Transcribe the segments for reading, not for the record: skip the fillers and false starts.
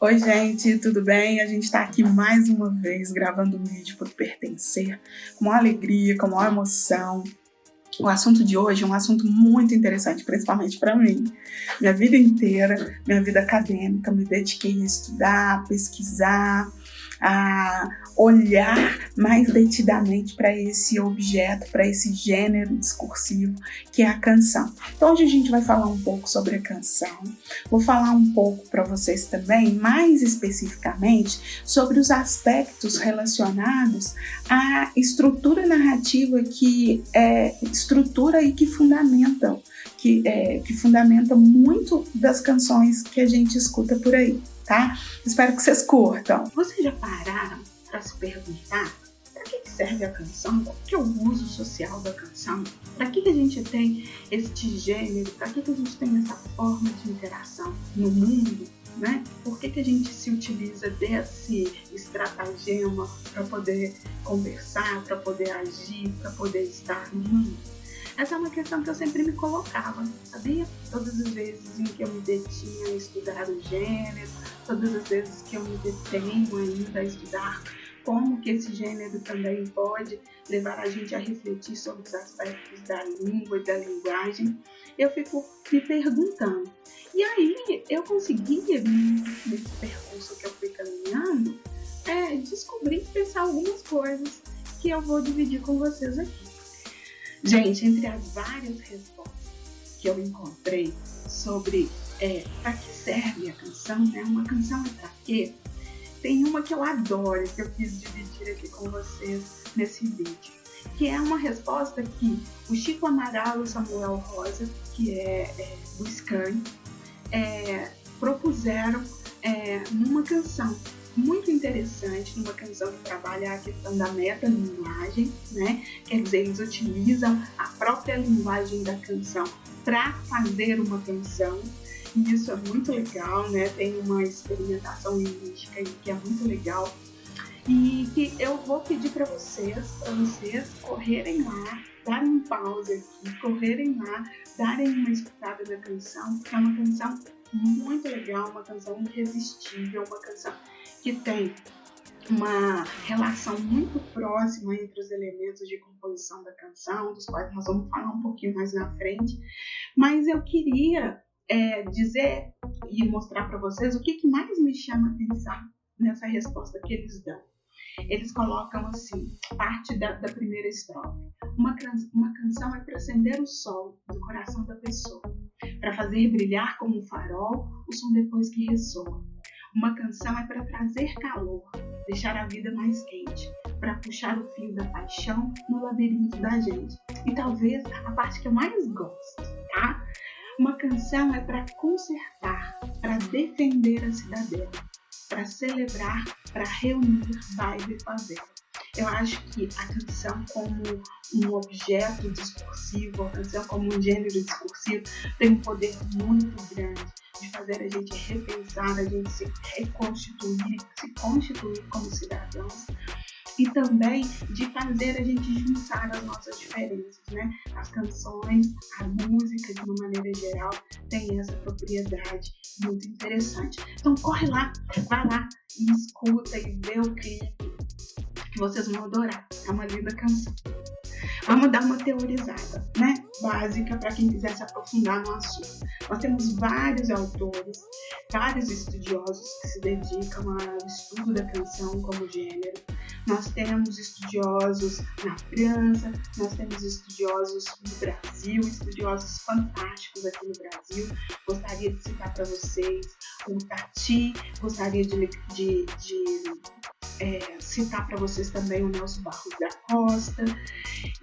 Oi, gente, tudo bem? A gente está aqui mais uma vez gravando um vídeo por pertencer, com maior alegria, com maior emoção. O assunto de hoje é um assunto muito interessante, principalmente para mim. Minha vida inteira, minha vida acadêmica, me dediquei a estudar, a pesquisar, a olhar mais detidamente para esse objeto, para esse gênero discursivo que é a canção. Então hoje a gente vai falar um pouco sobre a canção, vou falar um pouco para vocês também, mais especificamente, sobre os aspectos relacionados à estrutura narrativa que estrutura e que fundamenta, que fundamenta muito das canções que a gente escuta por aí. Tá? Espero que vocês curtam. Vocês já pararam para se perguntar para que serve a canção? Qual que é o uso social da canção? Para que a gente tem este gênero? Para que a gente tem essa forma de interação no mundo? Né? Por que a gente se utiliza desse estratagema para poder conversar, para poder agir, para poder estar no mundo? Essa é uma questão que eu sempre me colocava, sabia? Todas as vezes em que eu me detinha a estudar o gênero, todas as vezes que eu me detenho ainda a estudar como que esse gênero também pode levar a gente a refletir sobre os aspectos da língua e da linguagem, eu fico me perguntando. E aí eu consegui, nesse percurso que eu fui caminhando, descobrir e pensar algumas coisas que eu vou dividir com vocês aqui. Gente, entre as várias respostas que eu encontrei sobre para que serve a canção, né? Uma canção é para quê? Tem uma que eu adoro, que eu quis dividir aqui com vocês nesse vídeo, que é uma resposta que o Chico Amaral e o Samuel Rosa, que do Scan, propuseram numa canção muito interessante, numa canção que trabalha a questão da metalinguagem, né? Quer dizer, eles utilizam a própria linguagem da canção para fazer uma canção, e isso é muito legal, né? Tem uma experimentação linguística que é muito legal, e que eu vou pedir para vocês correrem lá, darem um pause aqui, correrem lá, darem uma escutada da canção, porque é uma canção muito legal, uma canção irresistível, uma canção que tem uma relação muito próxima entre os elementos de composição da canção, dos quais nós vamos falar um pouquinho mais na frente, mas eu queria dizer e mostrar para vocês o que mais me chama a atenção nessa resposta que eles dão. Eles colocam assim, parte da primeira estrofe. Uma canção é para acender o sol do coração da pessoa, para fazer brilhar como um farol o som depois que ressoa. Uma canção é para trazer calor, deixar a vida mais quente, para puxar o fio da paixão no labirinto da gente. E talvez a parte que eu mais gosto, tá? Uma canção é para consertar, para defender a cidadela, para celebrar, para reunir bairro e favela. Eu acho que a canção como um objeto discursivo, a canção como um gênero discursivo, tem um poder muito grande de fazer a gente repensar, a gente se reconstituir, se constituir como cidadãos, e também de fazer a gente juntar as nossas diferenças, né? As canções, a música, de uma maneira geral, tem essa propriedade muito interessante. Então corre lá, vai lá e escuta e vê o clipe, que vocês vão adorar. É uma linda canção. Vamos dar uma teorizada, né? Básica para quem quiser se aprofundar no assunto. Nós temos vários autores, vários estudiosos que se dedicam ao estudo da canção como gênero. Nós temos estudiosos na França, nós temos estudiosos no Brasil, estudiosos fantásticos aqui no Brasil. Gostaria de citar para vocês o Tati, gostaria de citar para vocês também o Nelson Barros da Costa,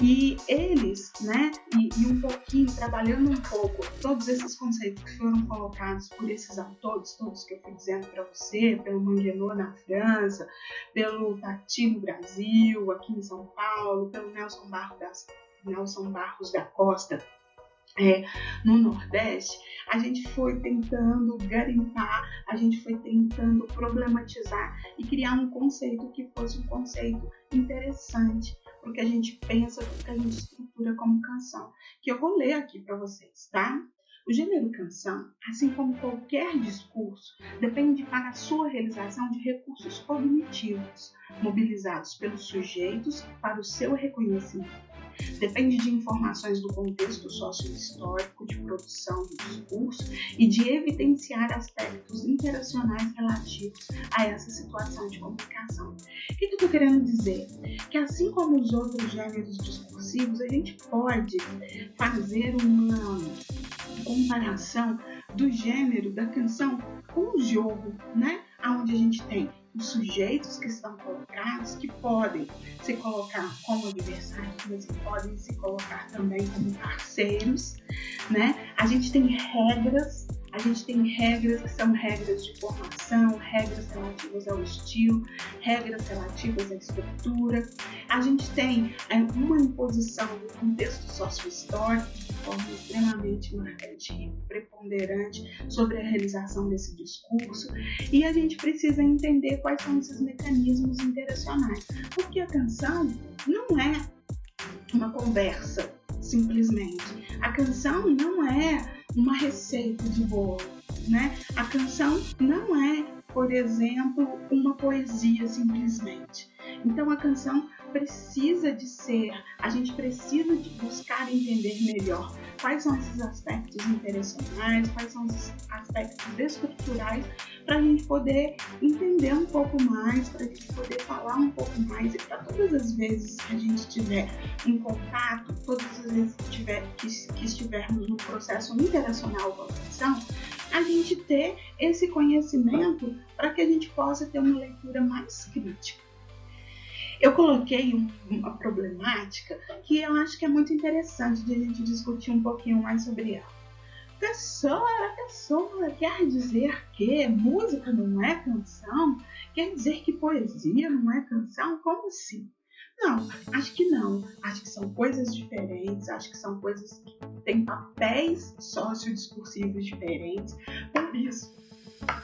e eles, né, e um pouquinho, trabalhando um pouco todos esses conceitos que foram colocados por esses autores, todos que eu fui dizendo para você, pelo Manguenot na França, pelo Tati no Brasil, aqui em São Paulo, pelo Nelson Barros da Costa, no Nordeste, a gente foi tentando garimpar, a gente foi tentando problematizar e criar um conceito que fosse um conceito interessante, porque a gente pensa, porque a gente estrutura como canção, que eu vou ler aqui para vocês, tá? O gênero canção, assim como qualquer discurso, depende para a sua realização de recursos cognitivos, mobilizados pelos sujeitos para o seu reconhecimento. Depende de informações do contexto socio-histórico de produção do discurso e de evidenciar aspectos interacionais relativos a essa situação de comunicação. O que eu estou querendo dizer? Que assim como os outros gêneros discursivos, a gente pode fazer uma comparação do gênero da canção com o jogo, né? Onde a gente tem os sujeitos que estão colocados, que podem se colocar como adversários, mas podem se colocar também como parceiros, né? A gente tem regras que são regras de formação, regras relativas ao estilo, regras relativas à estrutura. A gente tem uma imposição do contexto socio-histórico de forma extremamente marcante e preponderante sobre a realização desse discurso, e a gente precisa entender quais são esses mecanismos interacionais, porque a canção não é uma conversa simplesmente. A canção não é uma receita de bolo, né? A canção não é, por exemplo, uma poesia simplesmente. Então a canção precisa de ser, a gente precisa de buscar entender melhor quais são esses aspectos interacionais, quais são os aspectos estruturais, para a gente poder entender um pouco mais, para a gente poder falar um pouco mais, e para todas as vezes que a gente tiver em contato, todas as vezes que estivermos no processo interacional com a canção, a gente ter esse conhecimento para que a gente possa ter uma leitura mais crítica. Eu coloquei uma problemática que eu acho que é muito interessante de a gente discutir um pouquinho mais sobre ela. Pessoa, quer dizer que música não é canção? Quer dizer que poesia não é canção? Como assim? Não, acho que não. Acho que são coisas diferentes, acho que são coisas que têm papéis sociodiscursivos diferentes, por isso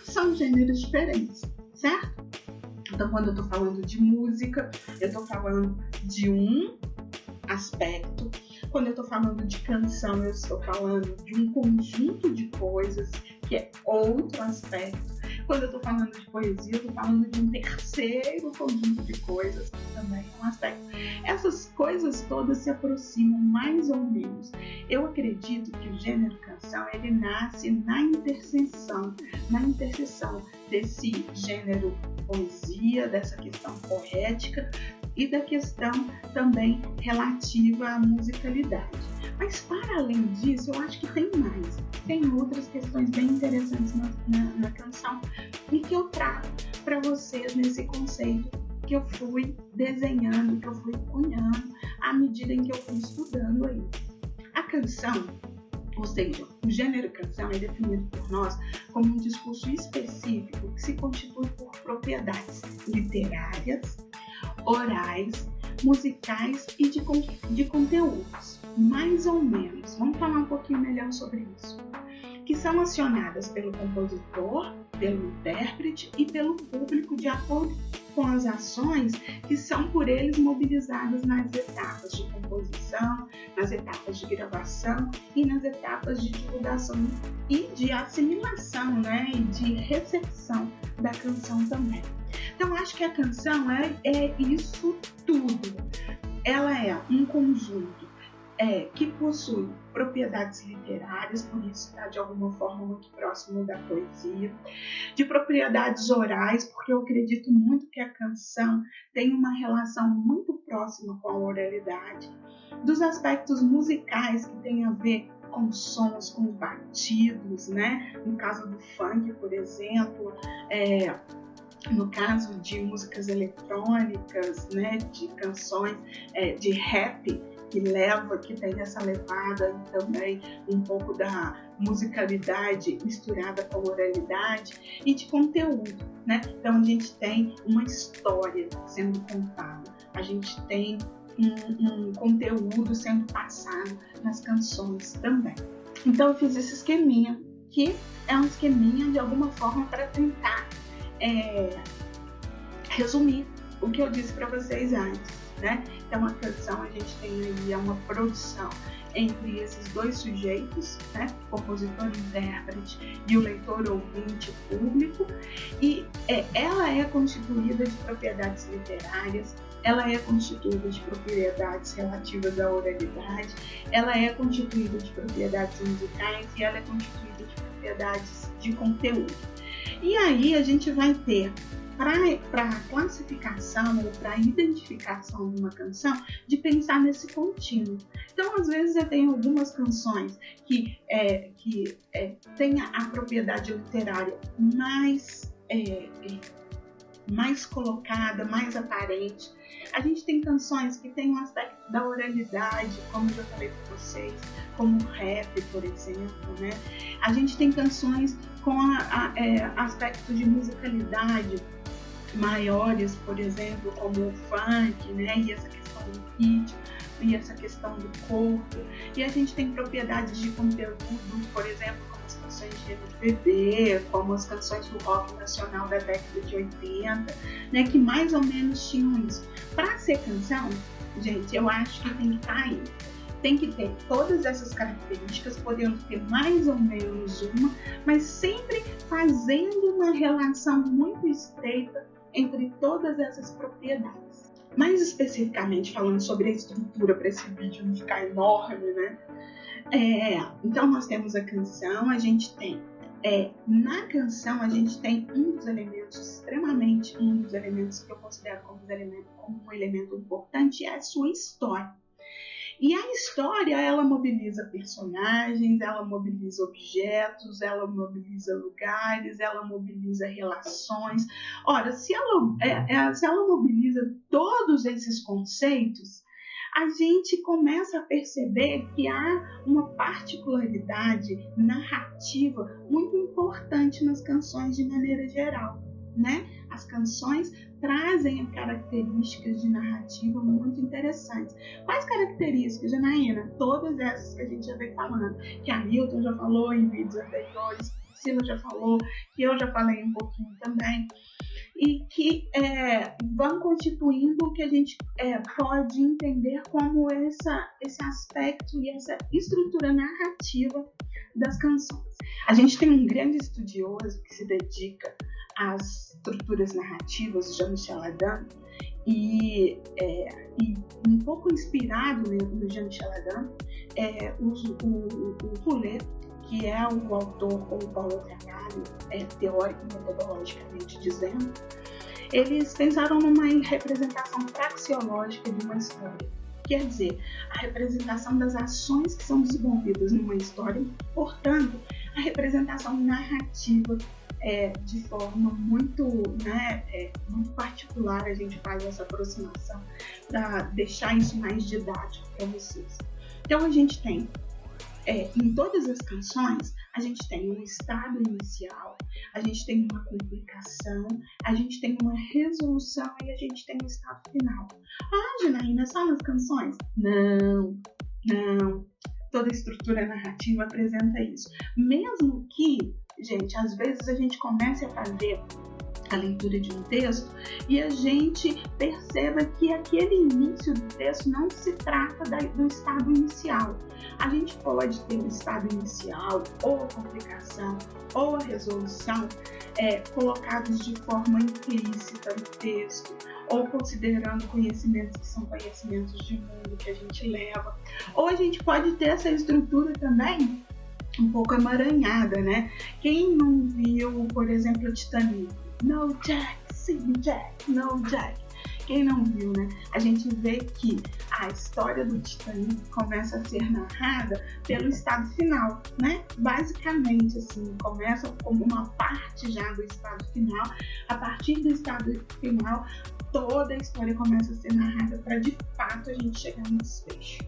são gêneros diferentes, certo? Então, quando eu estou falando de música, eu estou falando de um aspecto. Quando eu estou falando de canção, eu estou falando de um conjunto de coisas, que é outro aspecto. Quando eu estou falando de poesia, eu estou falando de um terceiro conjunto de coisas, que também é um aspecto. Essas coisas todas se aproximam mais ou menos. Eu acredito que o gênero canção, ele nasce na interseção desse gênero poesia, dessa questão poética e da questão também relativa à musicalidade. Mas para além disso, eu acho que tem mais. Tem outras questões bem interessantes na canção e que eu trago para vocês nesse conceito que eu fui desenhando, que eu fui cunhando à medida em que eu fui estudando aí. A canção, ou seja, o gênero canção é definido por nós como um discurso específico que se constitui por propriedades literárias, orais, musicais e de conteúdos, mais ou menos. Vamos falar um pouquinho melhor sobre isso. Que são acionadas pelo compositor, pelo intérprete e pelo público de acordo com as ações que são por eles mobilizadas nas etapas de composição, nas etapas de gravação e nas etapas de divulgação e de assimilação, né, e de recepção da canção também. Então, acho que a canção é isso tudo. Ela é um conjunto que possui propriedades literárias, por isso está de alguma forma muito próximo da poesia, de propriedades orais, porque eu acredito muito que a canção tem uma relação muito próxima com a oralidade, dos aspectos musicais que tem a ver com sons, com batidos, né? No caso do funk, por exemplo, no caso de músicas eletrônicas, né? De canções de rap, que tem essa levada e também um pouco da musicalidade misturada com oralidade e de conteúdo, né? Então a gente tem uma história sendo contada, a gente tem um conteúdo sendo passado nas canções também. Então eu fiz esse esqueminha, que é um esqueminha de alguma forma para tentar resumir o que eu disse para vocês antes, né? Então a canção a gente tem aí uma produção entre esses dois sujeitos, né, compositor e intérprete, e o leitor, ouvinte, público, e ela é constituída de propriedades literárias, ela é constituída de propriedades relativas à oralidade, ela é constituída de propriedades musicais e ela é constituída de propriedades de conteúdo. E aí a gente vai ter, para a classificação ou para a identificação de uma canção, de pensar nesse contínuo. Então, às vezes, eu tenho algumas canções que têm a propriedade literária mais colocada, mais aparente. A gente tem canções que têm um aspecto da oralidade, como eu já falei para vocês, como o rap, por exemplo, né? A gente tem canções com aspectos de musicalidade maiores, por exemplo, como o funk, né? E essa questão do ritmo, e essa questão do corpo. E a gente tem propriedades de conteúdo, por exemplo, como as canções de MPB, como as canções do rock nacional da década de 80, né? Que mais ou menos tinham isso. Para ser canção, gente, eu acho que tem que estar aí. Tem que ter todas essas características, podendo ter mais ou menos uma, mas sempre fazendo uma relação muito estreita entre todas essas propriedades. Mais especificamente falando sobre a estrutura, para esse vídeo não ficar enorme, né? Então nós temos a canção, a gente tem na canção a gente tem um dos elementos que eu considero como um elemento importante, é a sua história. E a história, ela mobiliza personagens, ela mobiliza objetos, ela mobiliza lugares, ela mobiliza relações. Ora, se ela mobiliza todos esses conceitos, a gente começa a perceber que há uma particularidade narrativa muito importante nas canções de maneira geral, né? As canções trazem características de narrativa muito interessantes. Quais características, Janaína? Todas essas que a gente já vem falando, que a Milton já falou em vídeos anteriores, que a Priscila já falou, que eu já falei um pouquinho também, e que vão constituindo o que a gente pode entender como esse aspecto e essa estrutura narrativa das canções. A gente tem um grande estudioso que se dedica às estruturas narrativas, o Jean-Michel Adam, e um pouco inspirado no Jean-Michel Adam, o Roulet, que é o autor com o qual eu trabalho, teórico e metodologicamente dizendo, eles pensaram numa representação praxeológica de uma história. Quer dizer, a representação das ações que são desenvolvidas numa história, portanto, a representação narrativa de forma muito, muito particular. A gente faz essa aproximação para deixar isso mais didático para vocês. Então, a gente tem, em todas as canções, a gente tem um estado inicial, a gente tem uma complicação, a gente tem uma resolução e a gente tem um estado final. Ah, Janaína, só nas canções? Não. Toda a estrutura narrativa apresenta isso. Mesmo que, gente, às vezes a gente comece a fazer a leitura de um texto e a gente perceba que aquele início do texto não se trata do estado inicial. A gente pode ter o estado inicial, ou a complicação, ou a resolução colocados de forma implícita no texto, ou considerando conhecimentos que são conhecimentos de mundo que a gente leva. Ou a gente pode ter essa estrutura também um pouco emaranhada, né? Quem não viu, por exemplo, o Titanic? No Jack, sim Jack, no Jack. Quem não viu, né? A gente vê que a história do Titanic começa a ser narrada pelo estado final, né? Basicamente, assim, começa como uma parte já do estado final. A partir do estado final, toda a história começa a ser narrada para, de fato, a gente chegar no desfecho.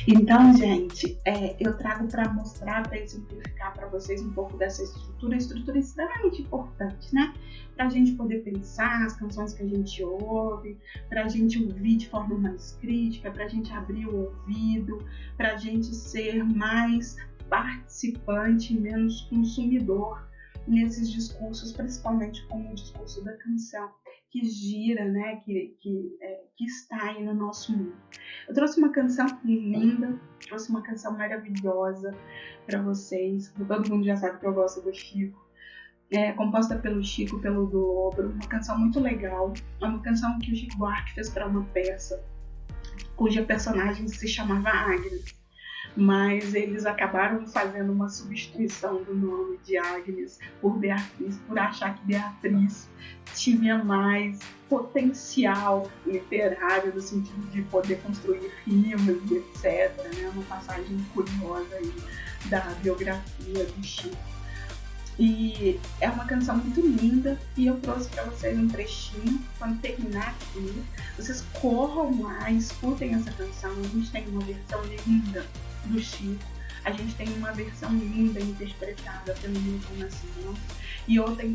Então, gente, eu trago para mostrar, para exemplificar para vocês um pouco dessa estrutura extremamente importante, né? Para a gente poder pensar as canções que a gente ouve, para a gente ouvir de forma mais crítica, para a gente abrir o ouvido, para a gente ser mais participante e menos consumidor nesses discursos, principalmente como o discurso da canção, que gira, né, que está aí no nosso mundo. Eu trouxe uma canção linda, trouxe uma canção maravilhosa para vocês. Todo mundo já sabe que eu gosto do Chico. Composta pelo Chico, pelo Dobro, uma canção muito legal. É uma canção que o Chico Buarque fez para uma peça, cuja personagem se chamava Agnes. Mas eles acabaram fazendo uma substituição do nome de Agnes por Beatriz, por achar que Beatriz tinha mais potencial literário, no sentido de poder construir rimas e etc. Né? Uma passagem curiosa aí da biografia do Chico. E é uma canção muito linda e eu trouxe para vocês um trechinho. Quando terminar aqui, vocês corram lá, escutem essa canção. A gente tem uma versão linda do Chico, a gente tem uma versão linda interpretada pelo Milton Nascimento e outra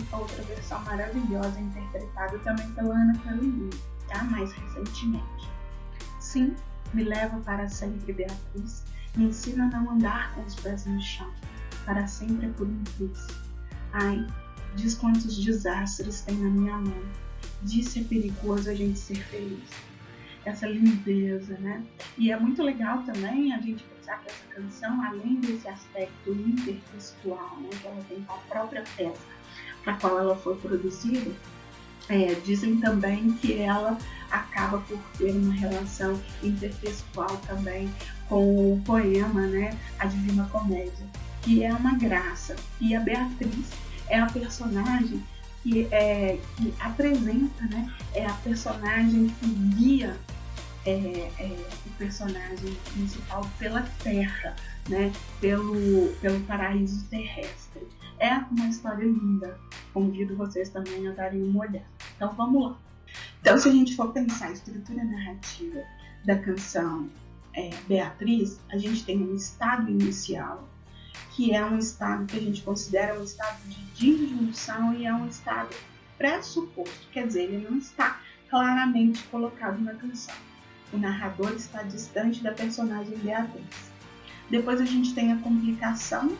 versão maravilhosa interpretada também pela Ana Carolina, tá? Mais recentemente. Sim, me leva para sempre, Beatriz, me ensina a não andar com os pés no chão, para sempre é por um triz. Ai, diz quantos desastres tem na minha mão, disse é perigoso a gente ser feliz. Essa lindeza, né? E é muito legal também a gente pensar que essa canção, além desse aspecto intertextual, né, que ela tem com a própria peça para a qual ela foi produzida, dizem também que ela acaba por ter uma relação intertextual também com o poema, né, A Divina Comédia, que é uma graça. E a Beatriz é a personagem que apresenta, né, é a personagem que guia o personagem principal pela terra, né, pelo paraíso terrestre. É uma história linda, convido vocês também a darem uma olhada. Então vamos lá. Então, se a gente for pensar a estrutura narrativa da canção Beatriz, a gente tem um estado inicial, que é um estado que a gente considera um estado de disjunção e é um estado pressuposto, quer dizer, ele não está claramente colocado na canção. O narrador está distante da personagem Beatriz. Depois a gente tem a complicação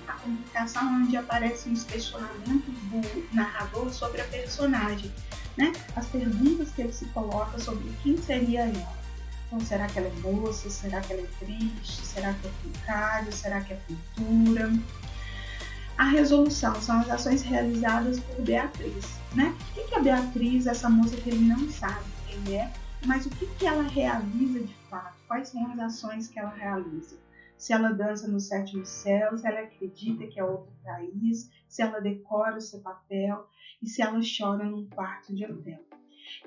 onde aparecem os questionamentos do narrador sobre a personagem, né? As perguntas que ele se coloca sobre quem seria ela. Então, será que ela é moça? Será que ela é triste? Será que é precário? Será que é pintura? A resolução são as ações realizadas por Beatriz, né? O que é Beatriz, essa moça que ele não sabe quem é, mas o que ela realiza de fato? Quais são as ações que ela realiza? Se ela dança no sétimo céu, se ela acredita que é outro país, se ela decora o seu papel e se ela chora num quarto de hotel.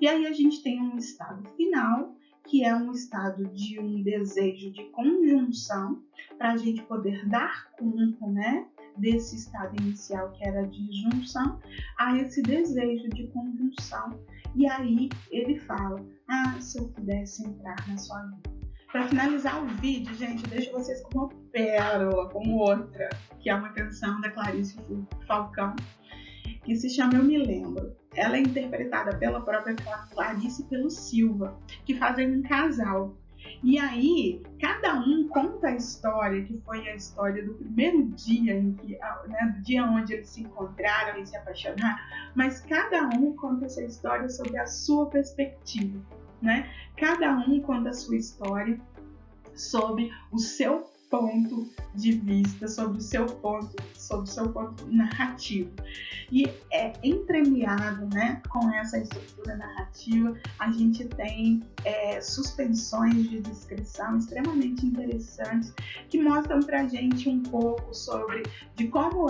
E aí a gente tem um estado final, que é um estado de um desejo de conjunção, para a gente poder dar conta, né, desse estado inicial que era de junção, a esse desejo de conjunção. E aí ele fala, se eu pudesse entrar na sua vida. Para finalizar o vídeo, gente, eu deixo vocês com uma pérola, como outra, que é uma canção da Clarice Falcão, que se chama Eu Me Lembro. Ela é interpretada pela própria Clarice e pelo Silva, que fazem um casal. E aí, cada um conta a história, que foi a história do primeiro dia, do dia onde eles se encontraram e se apaixonaram, mas cada um conta essa história sob a sua perspectiva, né? Cada um conta a sua história sob o seu ponto de vista, sobre o seu ponto narrativo. E entremeado, né, com essa estrutura narrativa, a gente tem suspensões de descrição extremamente interessantes que mostram pra gente um pouco de como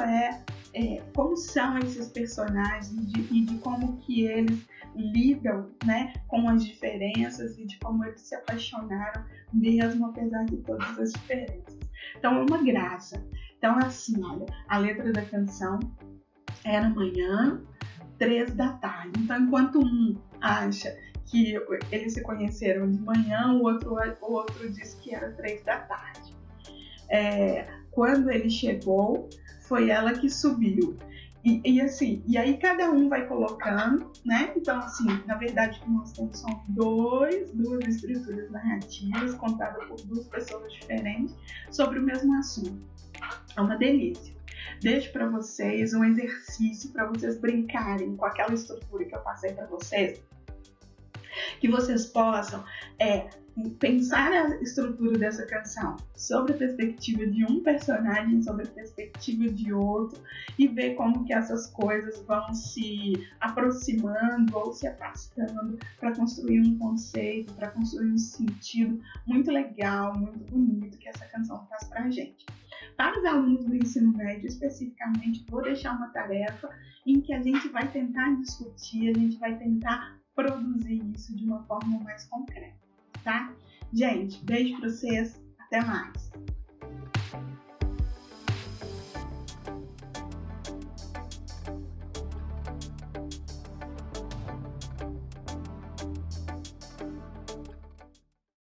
como são esses personagens e de como que eles lidam, né, com as diferenças e de como eles se apaixonaram mesmo apesar de todas as diferenças. Então é uma graça. Então assim, olha, a letra da canção era amanhã, 3 da tarde. Então enquanto um acha que eles se conheceram de manhã, o outro diz que era 3 da tarde. Quando ele chegou, foi ela que subiu. E aí cada um vai colocando, né? Então, assim, na verdade, o que nós temos são duas estruturas narrativas contadas por 2 pessoas diferentes sobre o mesmo assunto. É uma delícia. Deixo para vocês um exercício para vocês brincarem com aquela estrutura que eu passei para vocês. Que vocês possam pensar na estrutura dessa canção sobre a perspectiva de um personagem, sobre a perspectiva de outro, e ver como que essas coisas vão se aproximando ou se afastando para construir um conceito, para construir um sentido muito legal, muito bonito que essa canção faz para a gente. Para os alunos do ensino médio especificamente, vou deixar uma tarefa em que a gente vai tentar discutir, a gente vai tentar produzir isso de uma forma mais concreta, tá? Gente, beijo para vocês, até mais!